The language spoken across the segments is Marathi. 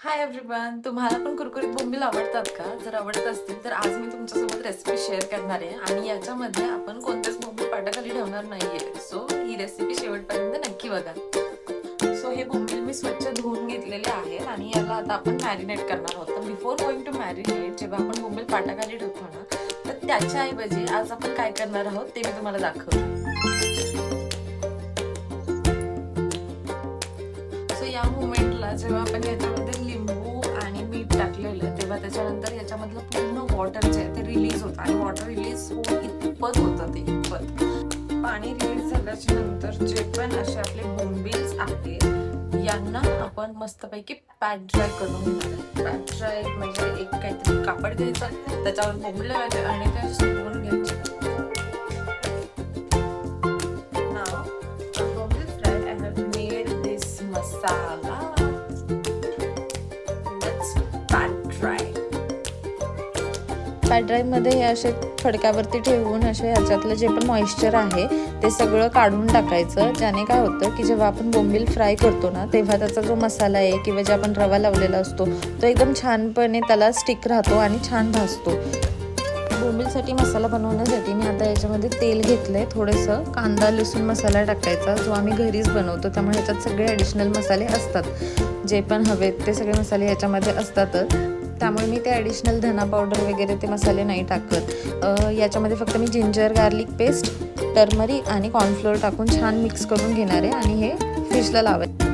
हाय एव्हरीवन, तुम्हाला पण कुरकुरीत बोंबील आवडतात का? जर आवडत असतील तर आज मी तुमच्यासोबत रेसिपी शेअर करणार आहे आणि याच्यामध्ये आपण कोणतेच बोंबील पाटाखाली ठेवणार नाहीये. सो ही रेसिपी शेवटपर्यंत नक्की बघा. सो हे बोंबील मी स्वच्छ धुवून घेतलेले आहेत आणि याला आता आपण मॅरिनेट करणार आहोत. तर बिफोर गोइंग टू मॅरिनेट, जेव्हा आपण बोंबील पाटाखाली ठेवतो ना, तर त्याच्या ऐवजी आज आपण काय करणार आहोत ते मी तुम्हाला दाखवते. सो या मोमेंटला जेव्हा आपण याच्यामध्ये लिंबू आणि मीठ टाकलेलं तेव्हा त्याच्यानंतर याच्यामधलं पूर्ण वॉटर जे आहे ते रिलीज होतं आणि वॉटर रिलीज इतपत होतं ते इतपत. पाणी रिलीज झाल्याच्या नंतर जे पण असे आपले बोंबील्स आहेत यांना आपण मस्तपैकी पॅट ड्राय करून घेणार. पॅट ड्राय म्हणजे एक काहीतरी कापड घ्यायचं, त्याच्यावर बोंबील लावायचे आणि ते सुकवून घ्यायचे. मसाला पॅट ड्राय मध्ये हे असे फडक्यावरती ठेवून असे ह्याच्यातलं जे पण मॉइश्चर आहे ते सगळं काढून टाकायचं. ज्याने काय होतं की जेव्हा आपण बोंबील फ्राय करतो ना तेव्हा त्याचा जो मसाला आहे किंवा जे आपण रवा लावलेला असतो तो एकदम छानपणे त्याला स्टिक राहतो आणि छान भाजतो. बोंबीलसाठी मसाला बनवण्यासाठी मी आता याच्यामध्ये तेल घेतलंय, थोडंसं कांदा लसूण मसाला टाकायचा जो आम्ही घरीच बनवतो, त्यामुळे ह्याच्यात सगळे ॲडिशनल मसाले असतात. जे पण हवेत ते सगळे मसाले याच्यामध्ये असतातच, त्यामुळे मी ते ॲडिशनल धना पावडर वगैरे ते मसाले नाही टाकत. याच्यामध्ये फक्त मी जिंजर गार्लिक पेस्ट, टर्मरिक आणि कॉर्नफ्लोअर टाकून छान मिक्स करून घेणार आहे आणि हे फिशला लावायचं.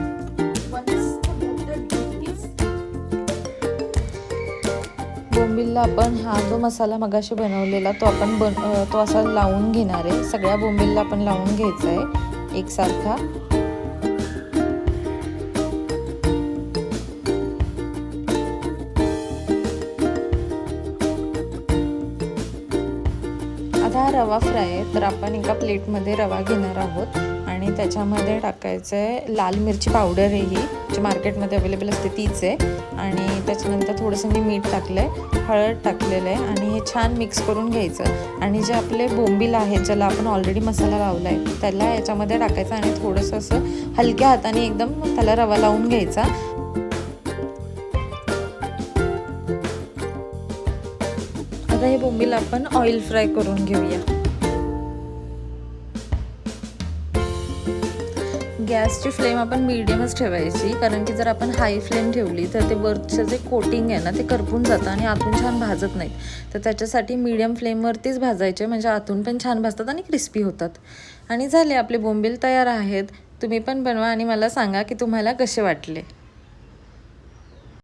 बोंबीलला आपण हा जो मसाला मगाशी बनवलेला तो आपण तो असा लावून घेणार आहे. सगळ्या बोंबीलला आपण लावून घ्यायचा आहे एकसारखा. आता हा रवा फ्राय आहे, तर आपण एका प्लेटमध्ये रवा घेणार आहोत आणि त्याच्यामध्ये टाकायचं आहे लाल मिरची पावडर आहे ही जी मार्केटमध्ये अवेलेबल असते तीच आहे. आणि त्याच्यानंतर थोडंसं मी मीठ टाकलं आहे, हळद टाकलेलं आहे आणि हे छान मिक्स करून घ्यायचं. आणि जे आपले बोंबील आहेत ज्याला आपण ऑलरेडी मसाला लावला आहे त्याला याच्यामध्ये टाकायचं आणि थोडंसं असं हलक्या हाताने एकदम त्याला रवा लावून घ्यायचा. आता हे बोंबील आपण ऑइल फ्राय करून घेऊया. गॅसची फ्लेम आपण मीडियमच ठेवायची, कारण की जर आपण हाय फ्लेम ठेवली तर ते वरचं जे कोटिंग आहे ना ते करपून जातं आणि आतून छान भाजत नाहीत. तर त्याच्यासाठी मीडियम फ्लेमवरतीच भाजायचे, म्हणजे आतून पण छान भाजतात आणि क्रिस्पी होतात. आणि झाले आपले बोंबील तयार आहेत. तुम्ही पण बनवा आणि मला सांगा की तुम्हाला कसे वाटले.